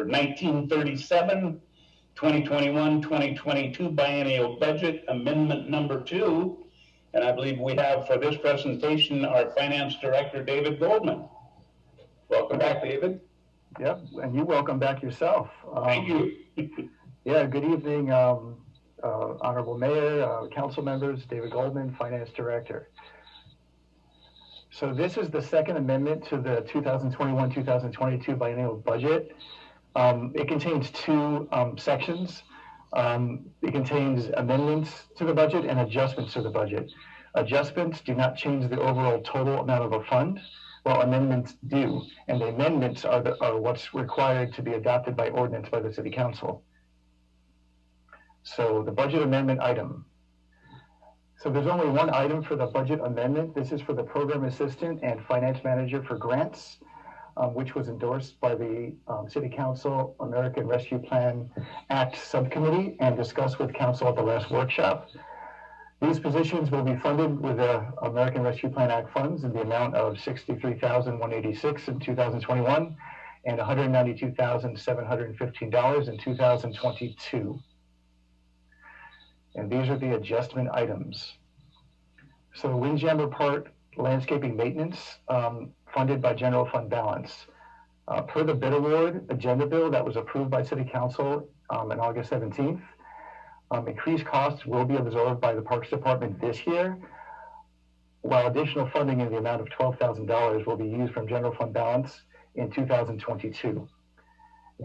number 1937, 2021-2022 biennial budget amendment number 2. And I believe we have for this presentation our Finance Director, David Goldman. Welcome back, David. Yep, and you welcome back yourself. Thank you. Yeah, good evening, Honorable Mayor, Council members, David Goldman, Finance Director. So this is the second amendment to the 2021-2022 biennial budget. It contains two sections. It contains amendments to the budget and adjustments to the budget. Adjustments do not change the overall total amount of a fund, while amendments do. And the amendments are what's required to be adopted by ordinance by the City Council. So the budget amendment item. So there's only one item for the budget amendment. This is for the Program Assistant and Finance Manager for Grants, which was endorsed by the City Council American Rescue Plan Act Subcommittee and discussed with Council at the last workshop. These positions will be funded with the American Rescue Plan Act funds in the amount of $63,186 in 2021 and $192,715 in 2022. And these are the adjustment items. So the Windjammer Park landscaping maintenance funded by general fund balance. Per the bid award agenda bill that was approved by City Council on August 17th, increased costs will be absorbed by the Parks Department this year, while additional funding in the amount of $12,000 will be used from general fund balance in 2022.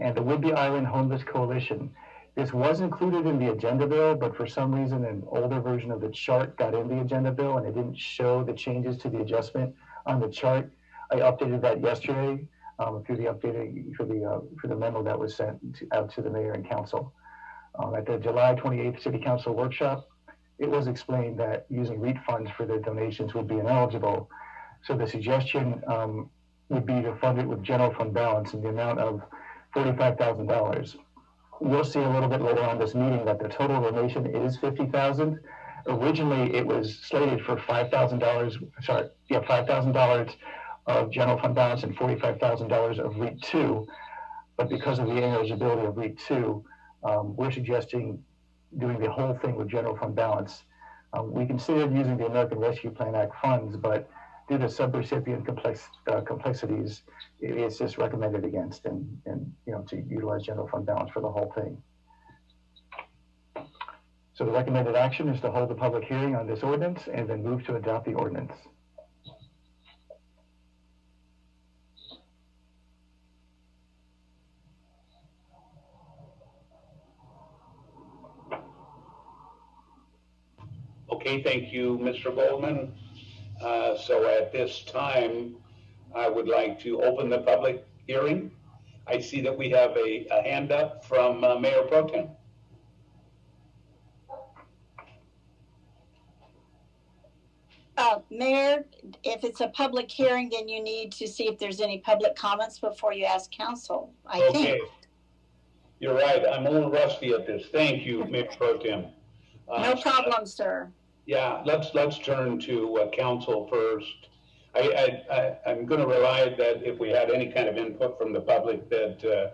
And the Whidbey Island Homeless Coalition. This was included in the agenda bill, but for some reason an older version of the chart got in the agenda bill and it didn't show the changes to the adjustment on the chart. I updated that yesterday through the updating for the memo that was sent out to the mayor and council. At the July 28th City Council workshop, it was explained that using REIT funds for the donations would be ineligible. So the suggestion would be to fund it with general fund balance in the amount of $45,000. We'll see a little bit later on this meeting that the total donation is $50,000. Originally, it was slated for $5,000 of general fund balance and $45,000 of REIT 2. But because of the ineligibility of REIT 2, we're suggesting doing the whole thing with general fund balance. We considered using the American Rescue Plan Act funds, but due to subrecipient complexities, it's just recommended against, and to utilize general fund balance for the whole thing. So the recommended action is to hold the public hearing on this ordinance and then move to adopt the ordinance. Okay, thank you, Mr. Goldman. So at this time, I would like to open the public hearing. I see that we have a hand up from Mayor Pro Tem. Mayor, if it's a public hearing, then you need to see if there's any public comments before you ask council, I think. You're right. I'm a little rusty at this. Thank you, Mayor Pro Tem. No problem, sir. Yeah, let's turn to council first. I'm going to rely that if we had any kind of input from the public that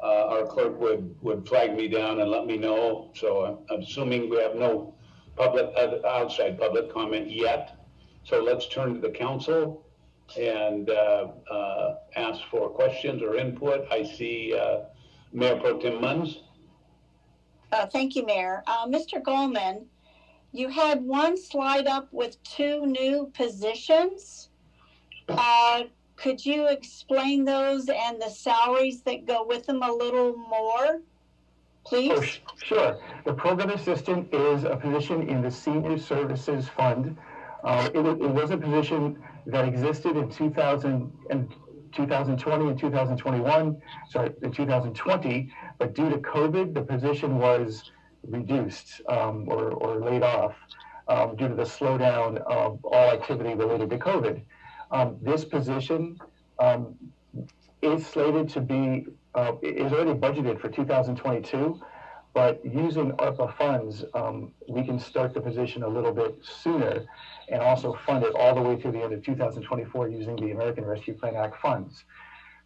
our clerk would flag me down and let me know. So I'm assuming we have no outside public comment yet. So let's turn to the council and ask for questions or input. I see Mayor Pro Tem Munns. Thank you, Mayor. Mr. Goldman, you had one slide up with 2 new positions. Could you explain those and the salaries that go with them a little more, please? Oh, sure. The Program Assistant is a position in the Senior Services Fund. It was a position that existed in 2020 and 2021, in 2020, but due to COVID, the position was reduced or laid off due to the slowdown of all activity related to COVID. This position is slated to be, is already budgeted for 2022, but using ARPA funds, we can start the position a little bit sooner and also fund it all the way to the end of 2024 using the American Rescue Plan Act funds.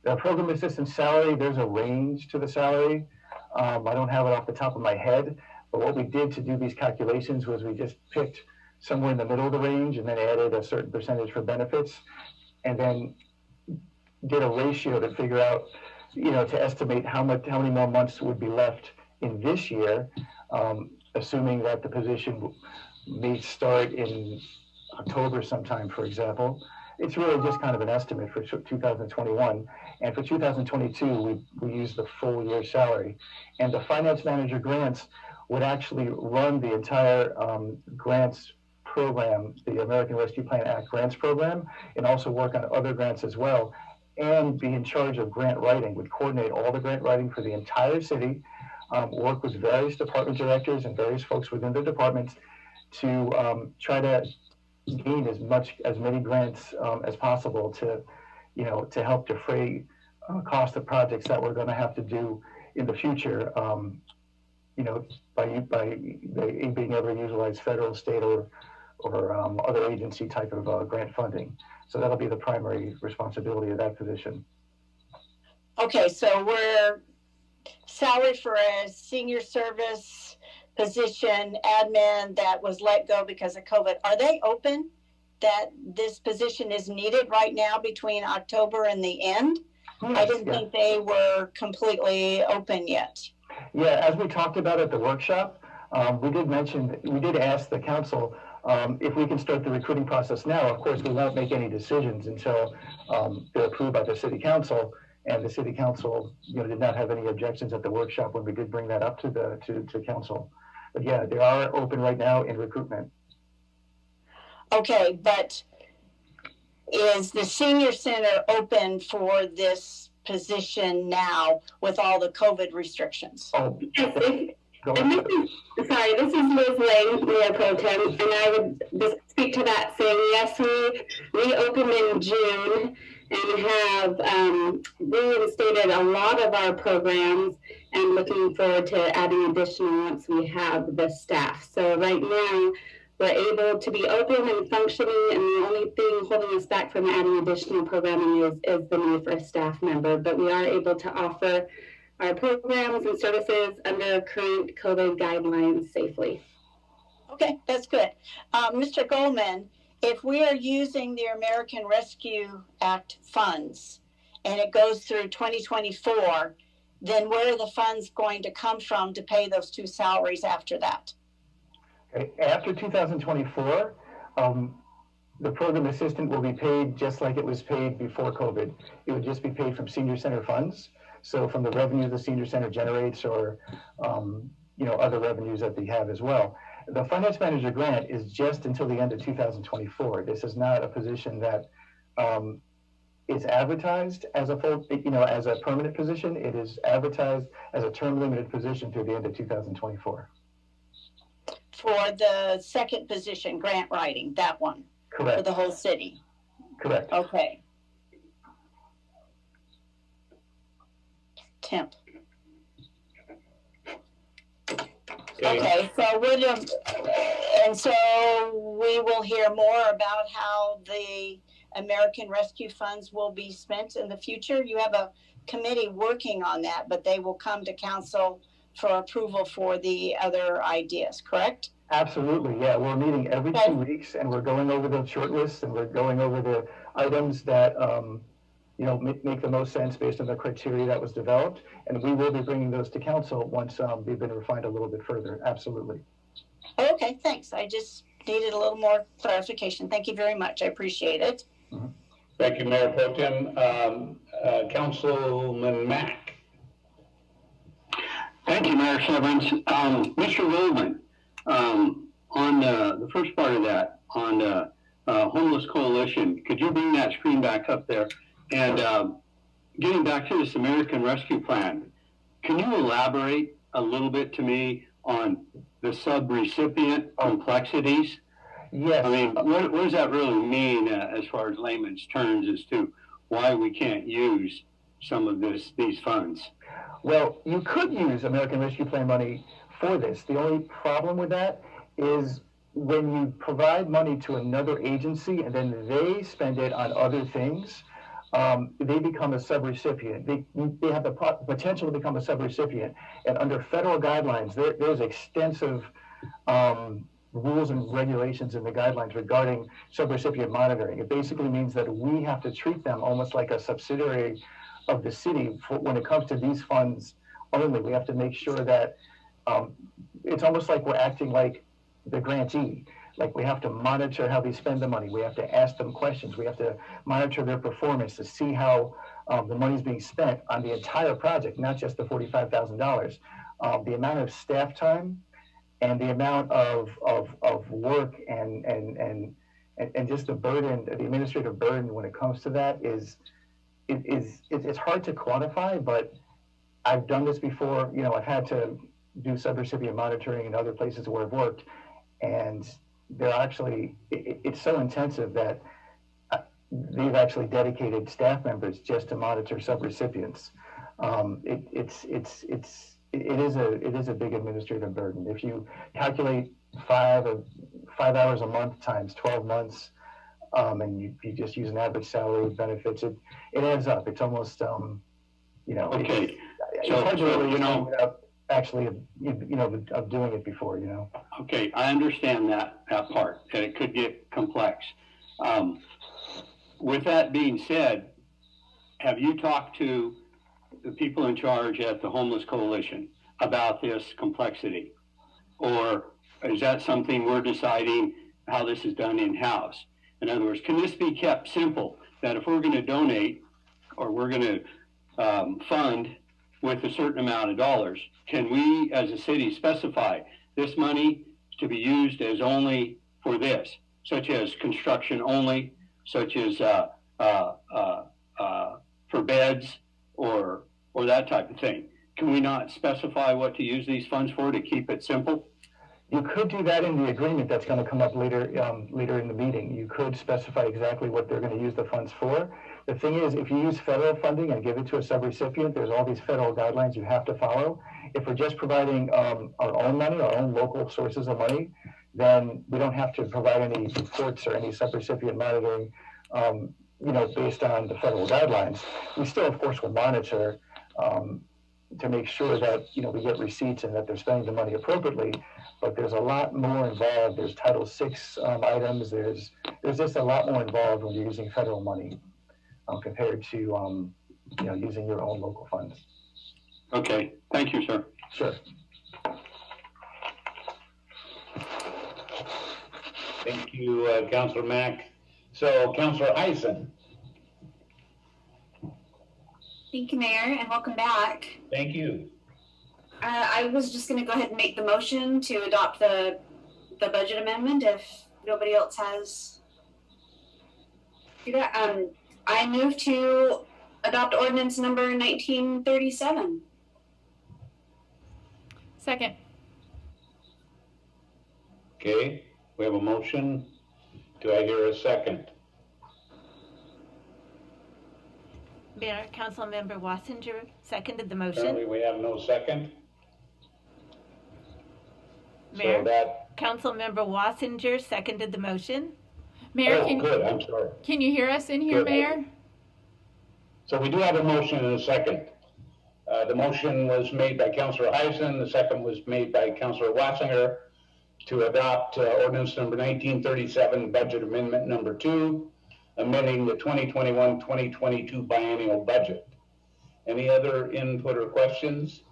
The program assistant salary, there's a range to the salary. I don't have it off the top of my head, but what we did to do these calculations was we just picked somewhere in the middle of the range and then added a certain percentage for benefits, and then did a ratio to figure out, to estimate how many more months would be left in this year, assuming that the position may start in October sometime, for example. It's really just kind of an estimate for 2021. And for 2022, we use the full year salary. And the finance manager grants would actually run the entire grants program, the American Rescue Plan Act grants program, and also work on other grants as well, and be in charge of grant writing, would coordinate all the grant writing for the entire city, work with various department directors and various folks within the departments to try to gain as many grants as possible to help defray cost of projects that we're going to have to do in the future, by being able to utilize federal, state, or other agency type of grant funding. So that'll be the primary responsibility of that position. Okay, so we're salary for a senior service position, admin that was let go because of COVID. Are they open that this position is needed right now between October and the end? Yes, I didn't think they were completely open yet. Yeah, as we talked about at the workshop, we did ask the council if we can start the recruiting process now. Of course, we won't make any decisions until they're approved by the city council, and the city council, did not have any objections at the workshop when we did bring that up to council. But yeah, they are open right now in recruitment. Okay, but is the senior center open for this position now with all the COVID restrictions? Oh, go And ahead. this is Liz Lang, Mayor Pro Tem, and I would just speak to that saying, yes, we opened in June and have reinstated a lot of our programs and looking forward to adding additional once we have the staff. So right now, we're able to be open and functioning, and the only thing holding us back from adding additional programming is the need for a staff member. But we are able to offer our programs and services under current COVID guidelines safely. Okay, that's good. Mr. Goldman, if we are using the American Rescue Act funds and it goes through 2024, then where are the funds going to come from to pay those two salaries after that? Okay. After 2024, the program assistant will be paid just like it was paid before COVID. It would just be paid from senior center funds. So from the revenue the senior center generates, or other revenues that they have as well. The finance manager grant is just until the end of 2024. This is not a position that is advertised as a full, as a permanent position. It is advertised as a term limited position through the end of 2024. For the second position, grant writing, that one, Correct. for the whole city. Correct. Okay. Temp. Okay, so we will hear more about how the American Rescue Funds will be spent in the future. You have a committee working on that, but they will come to council for approval for the other ideas, correct? Absolutely, yeah. We're meeting every 2 weeks, and we're going over the short lists, and we're going over the items that make the most sense based on the criteria that was developed, and we will be bringing those to council once they've been refined a little bit further. Absolutely. Okay, thanks. I just needed a little more clarification. Thank you very much. I appreciate it. Mm-hmm. Thank you, Mayor Pro Tem. Councilman Mack. Thank you, Mayor Severance. Mr. Goldman, on the first part of that, on the Homeless Coalition, could you bring that screen back up there? And getting back to this American Rescue Plan, can you elaborate a little bit to me on the sub-recipient complexities? Yes. I mean, what does that really mean as far as layman's terms as to why we can't use some of these funds? Well, you could use American Rescue Plan money for this. The only problem with that is when you provide money to another agency and then they spend it on other things, they become a subrecipient. They have the potential to become a subrecipient. And under federal guidelines, there's extensive rules and regulations in the guidelines regarding subrecipient monitoring. It basically means that we have to treat them almost like a subsidiary of the city when it comes to these funds only. We have to make sure that it's almost like we're acting like the grantee. Like we have to monitor how they spend the money. We have to ask them questions. We have to monitor their performance to see how the money is being spent on the entire project, not just the $45,000. The amount of staff time and the amount of work and just the burden, the administrative burden when it comes to that it's hard to quantify, but I've done this before. You know, I've had to do subrecipient monitoring in other places where I've worked, and they're actually, it's so intensive that they've actually dedicated staff members just to monitor subrecipients. It is a big administrative burden. If you calculate 5 hours a month times 12 months, and you just use an average salary with benefits, it adds up. It's almost, you know, Okay. it's So, hard to really, you know, without actually, of doing it before, you know. Okay, I understand that part, and it could get complex. With that being said, have you talked to the people in charge at the Homeless Coalition about this complexity? Or is that something we're deciding how this is done in-house? In other words, can this be kept simple, that if we're going to donate or we're going to fund with a certain amount of dollars, can we as a city specify this money to be used as only for this, such as construction only, such as for beds or that type of thing? Can we not specify what to use these funds for to keep it simple? You could do that in the agreement that's going to come up later in the meeting. You could specify exactly what they're going to use the funds for. The thing is, if you use federal funding and give it to a subrecipient, there's all these federal guidelines you have to follow. If we're just providing our own money, our own local sources of money, then we don't have to provide any reports or any subrecipient monitoring, based on the federal guidelines. We still, of course, will monitor to make sure that, we get receipts and that they're spending the money appropriately. But there's a lot more involved. There's Title VI items. There's just a lot more involved when you're using federal money compared to, using your own local funds. Okay, thank you, sir. Sure. Thank you, Councilor Mack. So, Councilor Heisen. Thank you, Mayor, and welcome back. Thank you. I was just going to go ahead and make the motion to adopt the budget amendment if nobody else has. Do that. I move to adopt ordinance number 1937. Second. Okay, we have a motion. Do I hear a second? Mayor, Councilmember Wassinger seconded the Apparently motion. we have no second. So Mayor, that, Councilmember Wassinger seconded the motion. Mayor, oh, good, I'm sorry. can you hear us in here, Good. Mayor? So we do have a motion and a second. The motion was made by Councilor Heisen. The second was made by Councilor Wassinger to adopt ordinance number 1937, budget amendment number 2, amending the 2021-2022 biennial budget. Any other input or questions?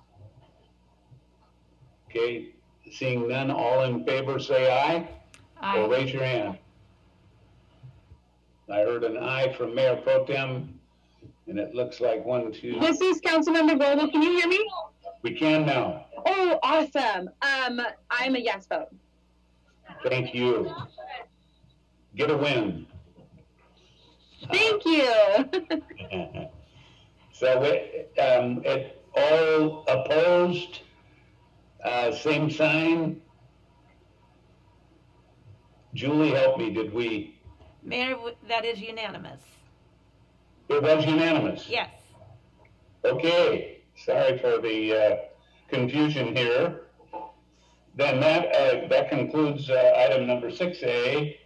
Okay, seeing none, all in favor say aye, or Aye. raise your hand. I heard an aye from Mayor Pro Tem, and it looks like 1, 2. This is Councilmember Goldman. Can you hear me? We can now. Oh, awesome. I'm a yes vote. Thank you. Get a win. Thank you. So it all opposed, same sign. Julie, help me, did we? Mayor, that is unanimous. It was unanimous. Yes. Okay, sorry for the confusion here. Then that concludes item number 6A.